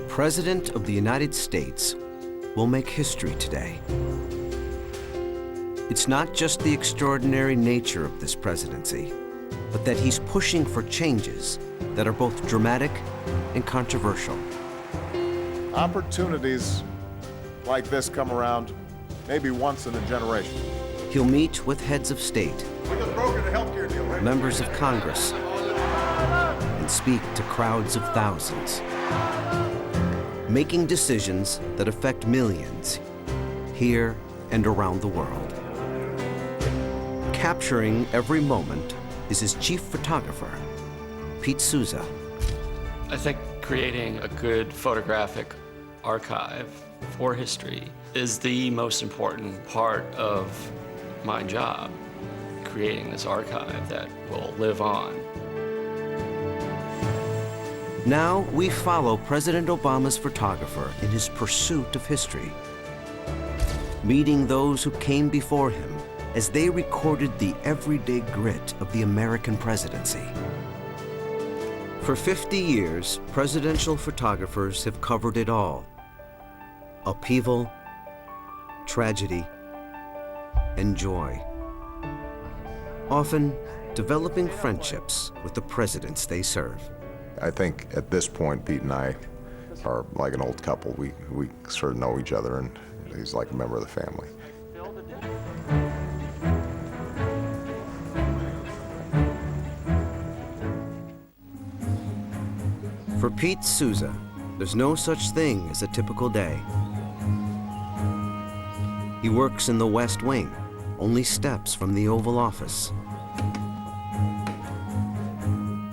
President of the United States will make history today. It's not just the extraordinary nature of this presidency, but that he's pushing for changes that are both dramatic and controversial. Opportunities like this come around maybe once in a generation. He'll meet with heads of state, members of Congress, and speak to crowds of thousands, making decisions that affect millions here and around the world. Capturing every moment is his chief photographer, Pete Souza. I think creating a good photographic archive for history is the most important part of my job, creating this archive that will live on. Now we follow President Obama's photographer in his pursuit of history, meeting those who came before him as they recorded the everyday grit of the American presidency. For 50 years, presidential photographers have covered it all: upheaval, tragedy, and joy, often developing friendships with the presidents they serve. I think at this point, Pete and I are like an old couple. We sort of know each other, and he's like a member of the family. For Pete Souza, there's no such thing as a typical day. He works in the West Wing, only steps from the Oval Office.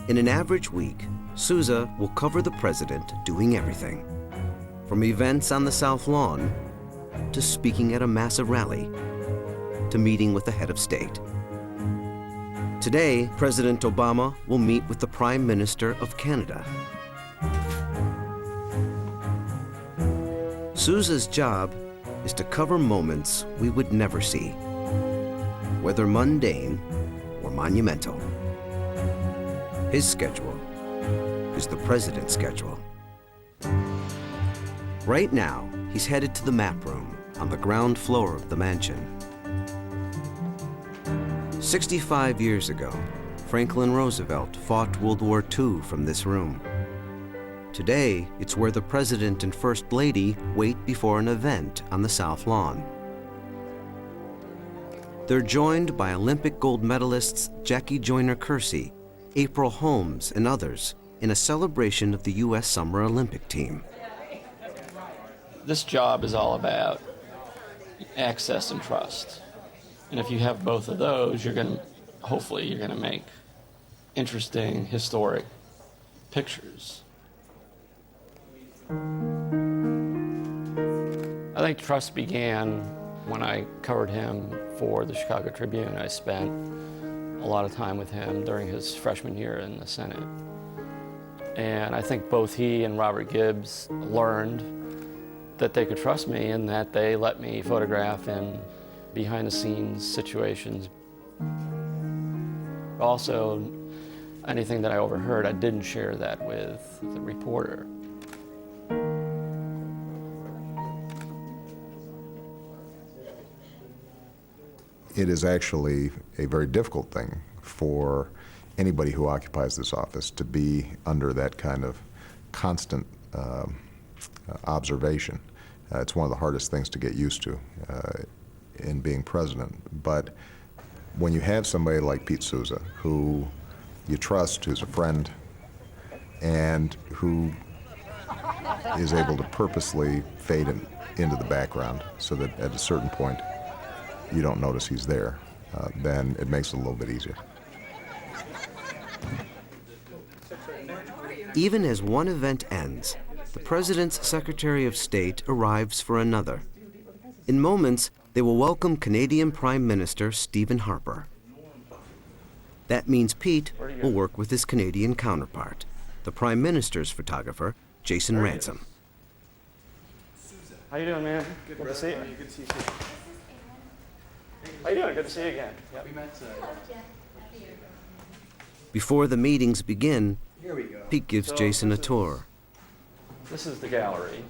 In an average week, Souza will cover the president doing everything, from events on the South Lawn, to speaking at a massive rally, to meeting with the head of state. Today, President Obama will meet with the Prime Minister of Canada. Souza's job is to cover moments we would never see, whether mundane or monumental. His schedule is the president's schedule. Right now, he's headed to the map room on the ground floor of the mansion. 65 years ago, Franklin Roosevelt fought World War II from this room. Today, it's where the President and First Lady wait before an event on the South Lawn. They're joined by Olympic gold medalists Jackie Joyner-Kersee, April Holmes, and others in a celebration of the U.S. Summer Olympic team. This job is all about access and trust. And if you have both of those, hopefully you're gonna make interesting, historic pictures. I think trust began when I covered him for the Chicago Tribune. I spent a lot of time with him during his freshman year in the Senate. And I think both he and Robert Gibbs learned that they could trust me and that they let me photograph in behind-the-scenes situations. Also, anything that I overheard, I didn't share that with the reporter. It is actually a very difficult thing for anybody who occupies this office to be under that kind of constant observation. It's one of the hardest things to get used to in being president. But when you have somebody like Pete Souza, who you trust, who's a friend, and who is able to purposely fade into the background so that at a certain point you don't notice he's there, then it makes it a little bit easier. Even as one event ends, the President's Secretary of State arrives for another. In moments, they will welcome Canadian Prime Minister Stephen Harper. That means Pete will work with his Canadian counterpart, the Prime Minister's photographer, Jason Ransom. How you doing, man? Good to see you. Good to see you too. How you doing? Good to see you again. We met. Before the meetings begin, Here we go. Pete gives Jason a tour. This is the gallery.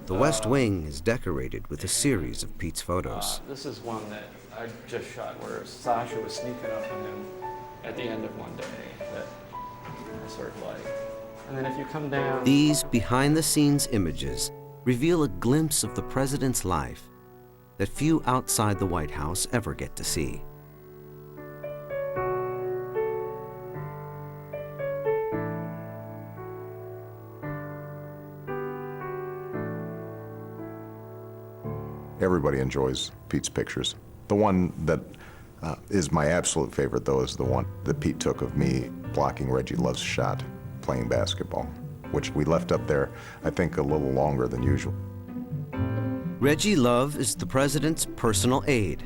The West Wing is decorated with a series of Pete's photos. This is one that I just shot where Sasha was sneaking up on him at the end of one day that I sort of like. And then if you come down... These behind-the-scenes images reveal a glimpse of the president's life that few outside the White House ever get to see. Everybody enjoys Pete's pictures. The one that is my absolute favorite, though, is the one that Pete took of me blocking Reggie Love's shot playing basketball, which we left up there, I think, a little longer than usual. Reggie Love is the president's personal aide.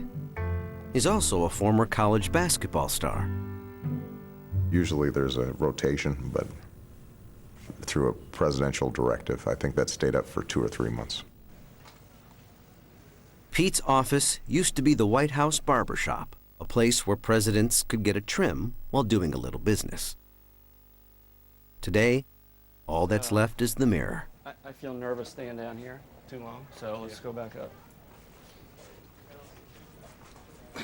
He's also a former college basketball star. Usually there's a rotation, but through a presidential directive, I think that stayed up for 2 or 3 months. Pete's office used to be the White House barbershop, a place where presidents could get a trim while doing a little business. Today, all that's left is the mirror. I feel nervous staying down here too long, so let's go back up. I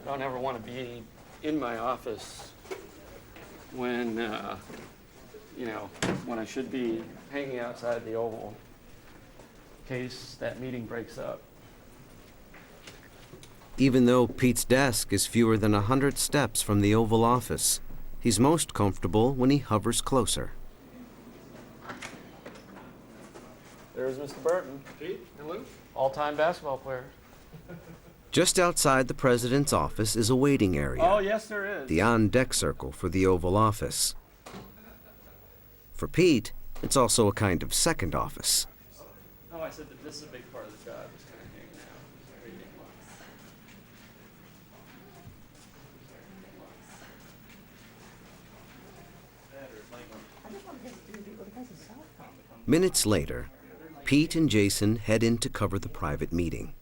don't ever want to be in my office when, you know, when I should be hanging outside the Oval in case that meeting breaks up. Even though Pete's desk is fewer than 100 steps from the Oval Office, he's most comfortable when he hovers closer. There's Mr. Burton. Pete, hello. All-time basketball player. Just outside the president's office is a waiting area. Oh, yes, there is. The on-deck circle for the Oval Office. For Pete, it's also a kind of second office. No, I said that this is a big part of the job, just kind of hanging out, reading. Minutes later, Pete and Jason head in to cover the private meeting.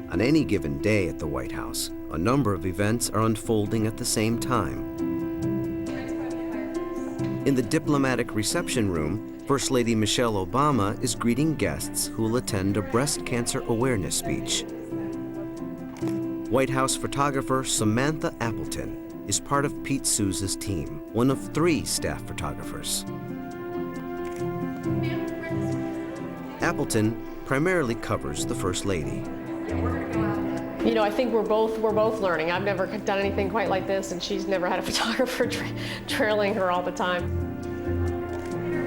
On any given day at the White House, a number of events are unfolding at the same time. In the diplomatic reception room, First Lady Michelle Obama is greeting guests who will attend a breast cancer awareness speech. White House photographer Samantha Appleton is part of Pete Souza's team, one of 3 staff photographers. Appleton primarily covers the First Lady. You know, I think we're both learning. I've never done anything quite like this, and she's never had a photographer trailing her all the time.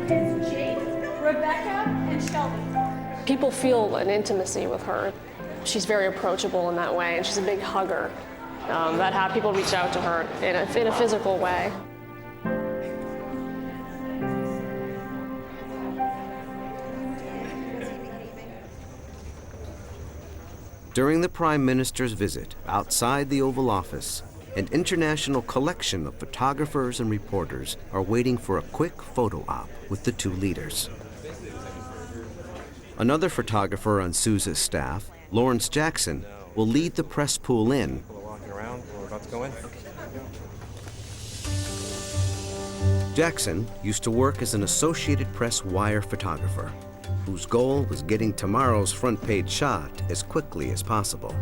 It's Jake, Rebecca, and Sheldon. People feel an intimacy with her. She's very approachable in that way, and she's a big hugger. People reach out to her in a physical way. During the Prime Minister's visit outside the Oval Office, an international collection of photographers and reporters are waiting for a quick photo op with the 2 leaders. Another photographer on Souza's staff, Lawrence Jackson, will lead the press pool in. Jackson used to work as an Associated Press wire photographer, whose goal was getting tomorrow's front page shot as quickly as possible.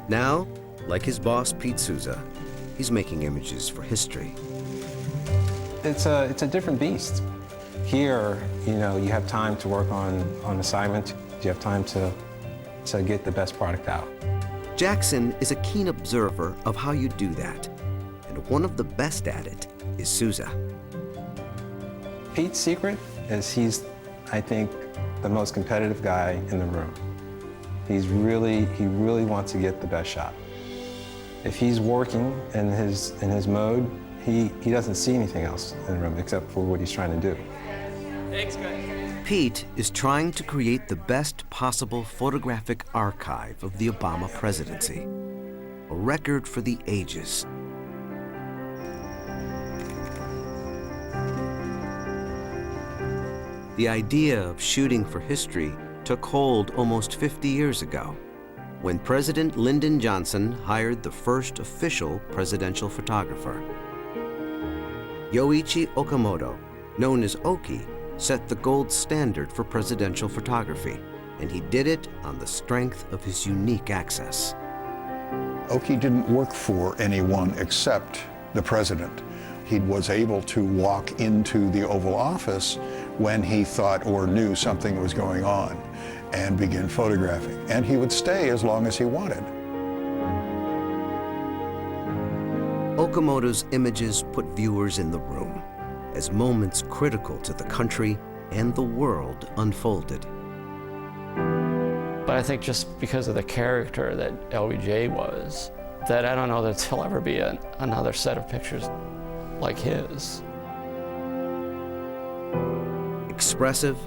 Now, like his boss Pete Souza, he's making images for history. It's a different beast. Here, you know, you have time to work on assignment. You have time to get the best product out. Jackson is a keen observer of how you do that, and one of the best at it is Souza. Pete's secret is he's, I think, the most competitive guy in the room. He really wants to get the best shot. If he's working in his mode, he doesn't see anything else in the room except for what he's trying to do. Thanks, guys. Pete is trying to create the best possible photographic archive of the Obama presidency, a record for the ages. The idea of shooting for history took hold almost 50 years ago. when President Lyndon Johnson hired the first official presidential photographer. Yoichi Okamoto, known as Oki, set the gold standard for presidential photography, and he did it on the strength of his unique access. Oki didn't work for anyone except the president. He was able to walk into the Oval Office when he thought or knew something was going on and begin photographing. And he would stay as long as he wanted. Okamoto's images put viewers in the room as moments critical to the country and the world unfolded. But I think just because of the character that LBJ was, that I don't know that there'll ever be another set of pictures like his. Expressive,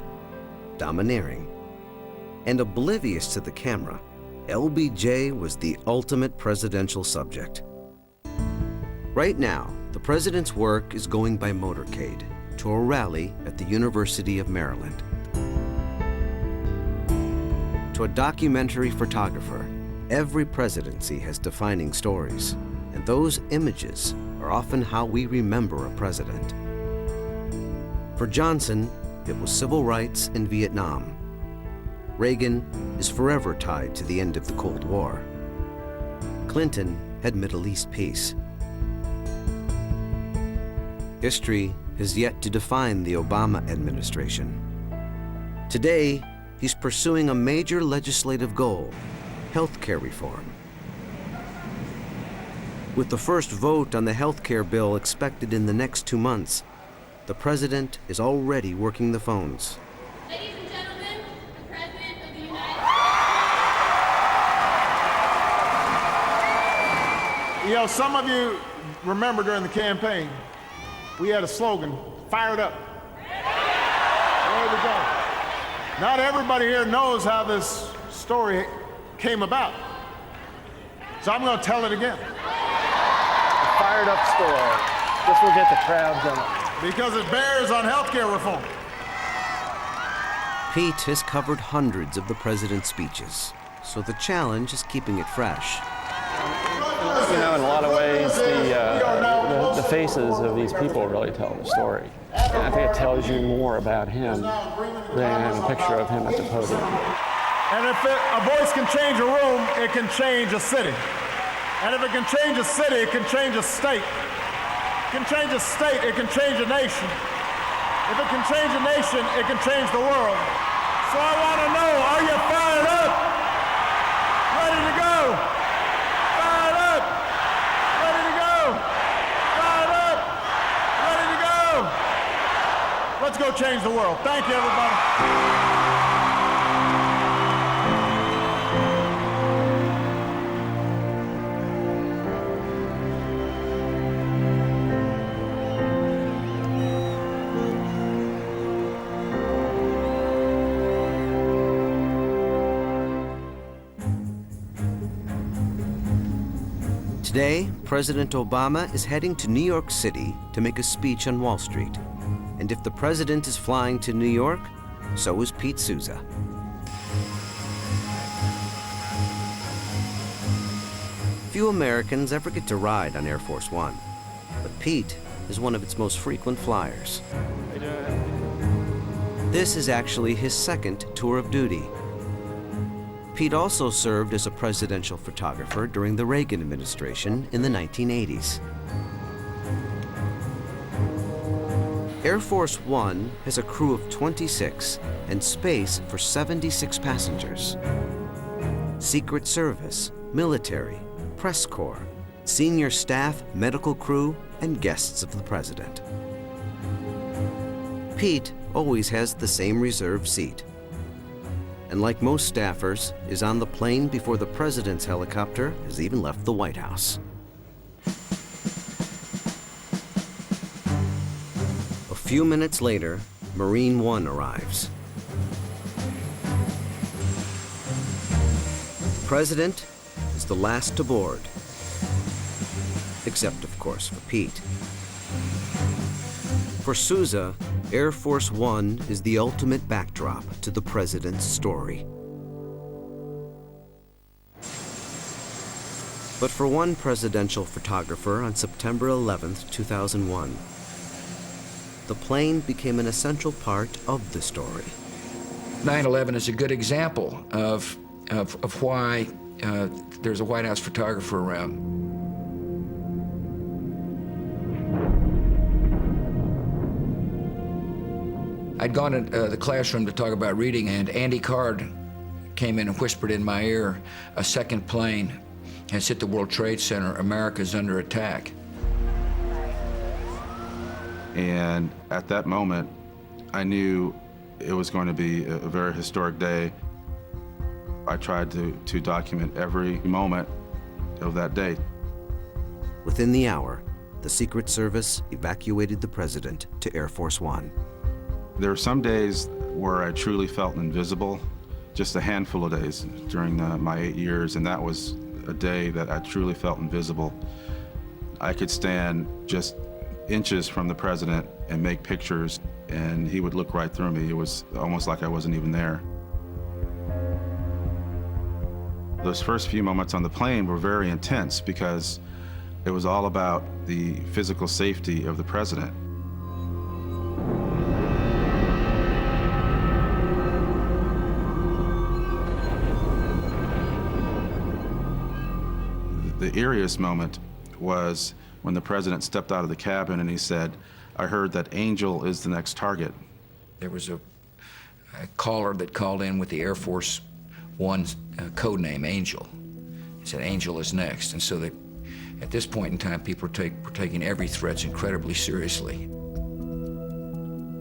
domineering, and oblivious to the camera, LBJ was the ultimate presidential subject. Right now, the president's work is going by motorcade to a rally at the University of Maryland. To a documentary photographer, every presidency has defining stories, and those images are often how we remember a president. For Johnson, it was civil rights in Vietnam. Reagan is forever tied to the end of the Cold War. Clinton had Middle East peace. History has yet to define the Obama administration. Today, he's pursuing a major legislative goal: healthcare reform. With the first vote on the healthcare bill expected in the next 2 months, the president is already working the phones. Ladies and gentlemen, the President of the United States. You know, some of you remember during the campaign, we had a slogan, "Fired up." There we go. Not everybody here knows how this story came about, so I'm going to tell it again. A fired up story. This will get the crowd going. Because it bears on healthcare reform. Pete has covered hundreds of the president's speeches, so the challenge is keeping it fresh. You know, in a lot of ways, the faces of these people really tell the story. And I think it tells you more about him than a picture of him at the podium. And if a voice can change a room, it can change a city. And if it can change a city, it can change a state. It can change a state, it can change a nation. If it can change a nation, it can change the world. So I want to know, are you fired up? Ready to go? Fired up? Ready to go? Fired up? Ready to go? Let's go change the world. Thank you, everybody. Today, President Obama is heading to New York City to make a speech on Wall Street. And if the president is flying to New York, so is Pete Souza. Few Americans ever get to ride on Air Force One, but Pete is one of its most frequent flyers. This is actually his second tour of duty. Pete also served as a presidential photographer during the Reagan administration in the 1980s. Air Force One has a crew of 26 and space for 76 passengers. Secret Service, military, press corps, senior staff, medical crew, and guests of the president. Pete always has the same reserved seat, and like most staffers, is on the plane before the president's helicopter has even left the White House. A few minutes later, Marine One arrives. The president is the last to board, except, of course, for Pete. For Souza, Air Force One is the ultimate backdrop to the president's story. But for one presidential photographer on September 11th, 2001, the plane became an essential part of the story. 9/11 is a good example of why there's a White House photographer around. I'd gone to the classroom to talk about reading, and Andy Card came in and whispered in my ear, "A second plane has hit the World Trade Center. America's under attack." And at that moment, I knew it was going to be a very historic day. I tried to document every moment of that day. Within the hour, the Secret Service evacuated the president to Air Force One. There were some days where I truly felt invisible, just a handful of days during my 8 years, and that was a day that I truly felt invisible. I could stand just inches from the president and make pictures, and he would look right through me. It was almost like I wasn't even there. Those first few moments on the plane were very intense because it was all about the physical safety of the president. The eeriest moment was when the president stepped out of the cabin and he said, "I heard that Angel is the next target." There was a caller that called in with the Air Force One's code name, Angel. He said, "Angel is next." And so at this point in time, people were taking every threat incredibly seriously.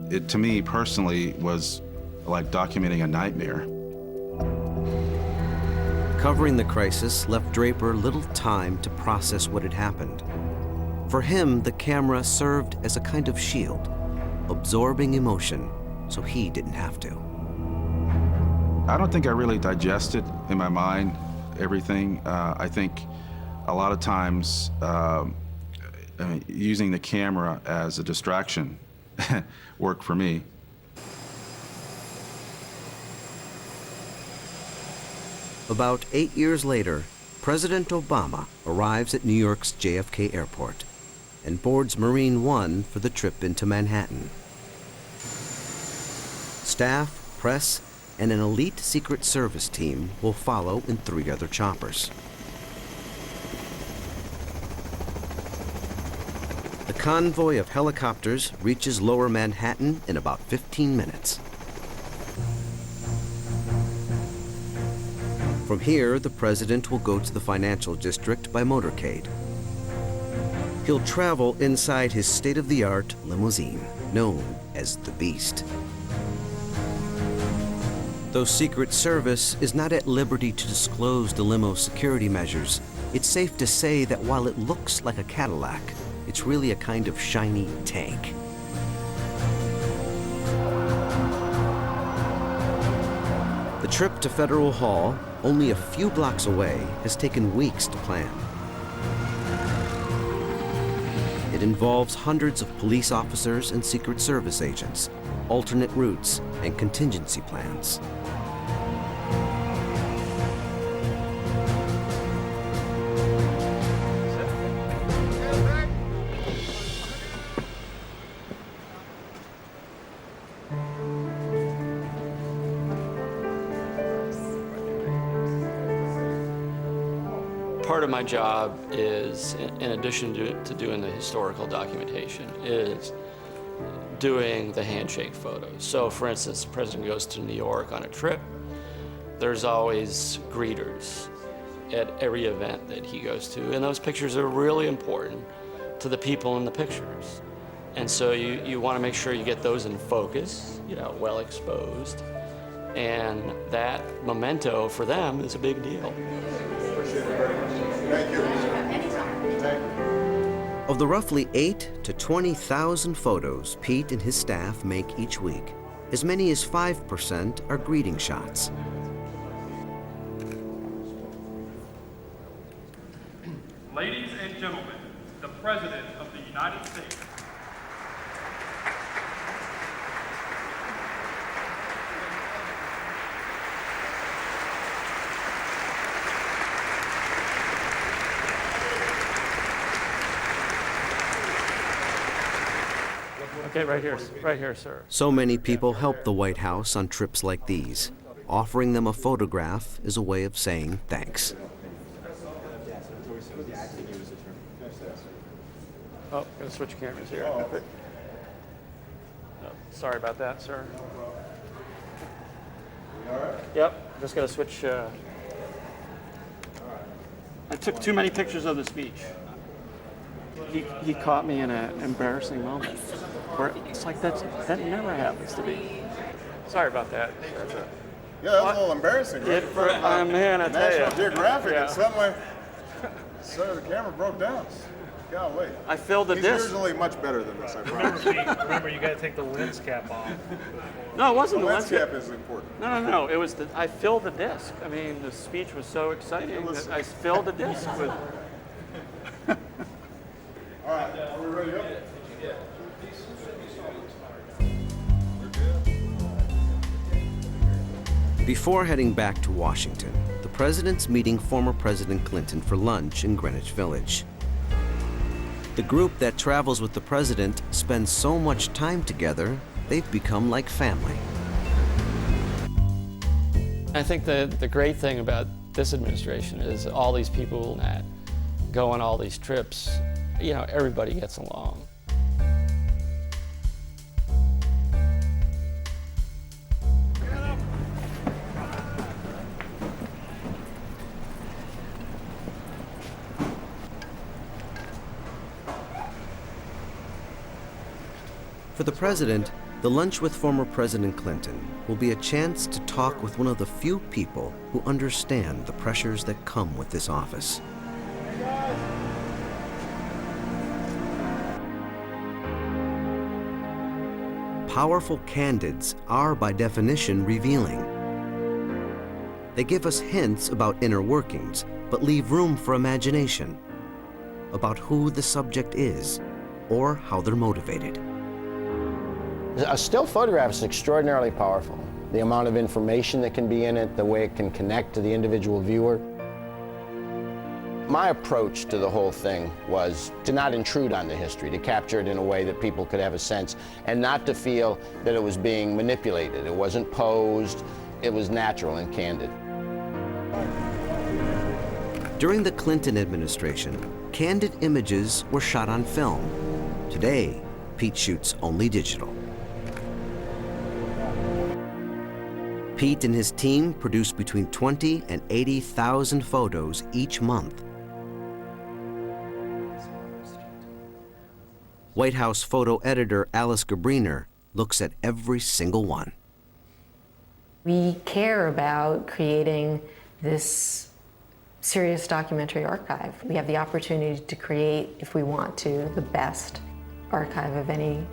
It, to me personally, was like documenting a nightmare. Covering the crisis left Draper little time to process what had happened. For him, the camera served as a kind of shield, absorbing emotion so he didn't have to. I don't think I really digested in my mind everything. I think a lot of times using the camera as a distraction worked for me. About 8 years later, President Obama arrives at New York's JFK Airport and boards Marine One for the trip into Manhattan. Staff, press, and an elite Secret Service team will follow in 3 other choppers. The convoy of helicopters reaches lower Manhattan in about 15 minutes. From here, the president will go to the financial district by motorcade. He'll travel inside his state-of-the-art limousine, known as the Beast. Though Secret Service is not at liberty to disclose the limo's security measures, it's safe to say that while it looks like a Cadillac, it's really a kind of shiny tank. The trip to Federal Hall, only a few blocks away, has taken weeks to plan. It involves hundreds of police officers and Secret Service agents, alternate routes, and contingency plans. Part of my job is, in addition to doing the historical documentation, is doing the handshake photos. So for instance, the president goes to New York on a trip, there's always greeters at every event that he goes to, and those pictures are really important to the people in the pictures. And so you want to make sure you get those in focus, well exposed, and that memento for them is a big deal. Thank you. Of the roughly 8,000 to 20,000 photos Pete and his staff make each week, as many as 5% are greeting shots. Ladies and gentlemen, the President of the United States. Okay, right here, sir. So many people help the White House on trips like these. Offering them a photograph is a way of saying thanks. Oh, gonna switch cameras here. Oh, sorry about that, sir. All right? Yep, just gotta switch. I took too many pictures of the speech. He caught me in an embarrassing moment where it's like that never happens to me. Sorry about that. Yeah, that was a little embarrassing, right? Man, I tell National you. Geographic, Yeah. and suddenly, so the camera broke down. Golly. I filled the He's disc. usually much better than this, I promise. Remember, you got to take the lens cap off. No, it wasn't The the lens cap is important. No. It was I filled the disc. I mean, the speech was so exciting that I filled the disc with. All right, are we ready up? Before heading back to Washington, the president's meeting former President Clinton for lunch in Greenwich Village. The group that travels with the president spends so much time together, they've become like family. I think the great thing about this administration is all these people that go on all these trips, you know, everybody gets along. For the president, the lunch with former President Clinton will be a chance to talk with one of the few people who understand the pressures that come with this office. Powerful candidates are, by definition, revealing. They give us hints about inner workings, but leave room for imagination about who the subject is or how they're motivated. A still photograph is extraordinarily powerful. The amount of information that can be in it, the way it can connect to the individual viewer. My approach to the whole thing was to not intrude on the history, to capture it in a way that people could have a sense, and not to feel that it was being manipulated. It wasn't posed, it was natural and candid. During the Clinton administration, candid images were shot on film. Today, Pete shoots only digital. Pete and his team produce between 20 and 80,000 photos each month. White House photo editor Alice Gabriner looks at every single one. We care about creating this serious documentary archive. We have the opportunity to create, if we want to, the best archive of any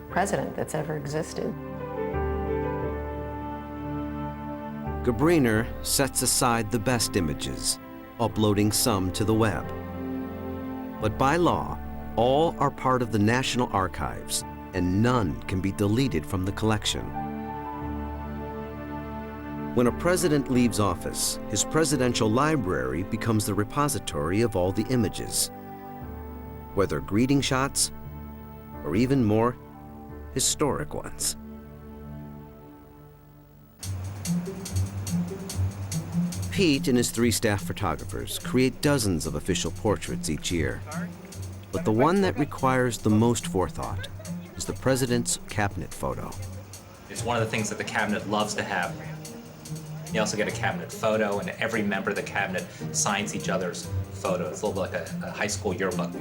president that's ever existed. Gabriner sets aside the best images, uploading some to the web. But by law, all are part of the National Archives, and none can be deleted from the collection. When a president leaves office, his presidential library becomes the repository of all the images, whether greeting shots or even more historic ones. Pete and his 3 staff photographers create dozens of official portraits each year. But the one that requires the most forethought is the president's cabinet photo. It's one of the things that the cabinet loves to have. You also get a cabinet photo, and every member of the cabinet signs each other's photos. It's a little bit like a high school yearbook.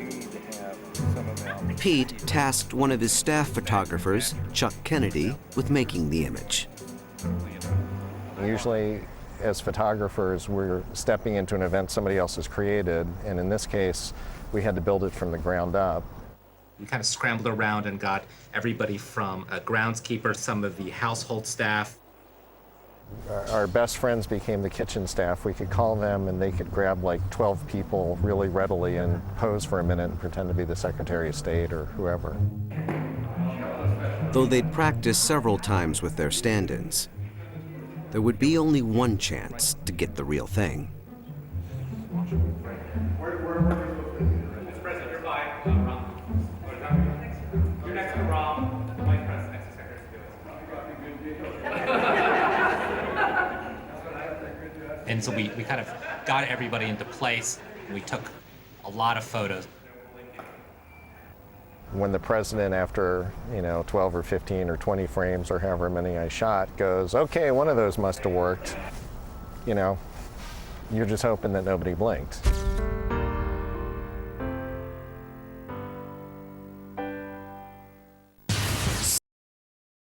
Pete tasked one of his staff photographers, Chuck Kennedy, with making the image. Usually, as photographers, we're stepping into an event somebody else has created, and in this case, we had to build it from the ground up. We kind of scrambled around and got everybody from a groundskeeper, some of the household staff. Our best friends became the kitchen staff. We could call them and they could grab like 12 people really readily and pose for a minute and pretend to be the Secretary of State or whoever. Though they'd practiced several times with their stand-ins, there would be only one chance to get the real thing. Mr. President, you're fine. You're next to Rom. And so we kind of got everybody into place. We took a lot of photos. When the president, after 12 or 15 or 20 frames or however many I shot, goes, okay, one of those must have worked, you're just hoping that nobody blinked.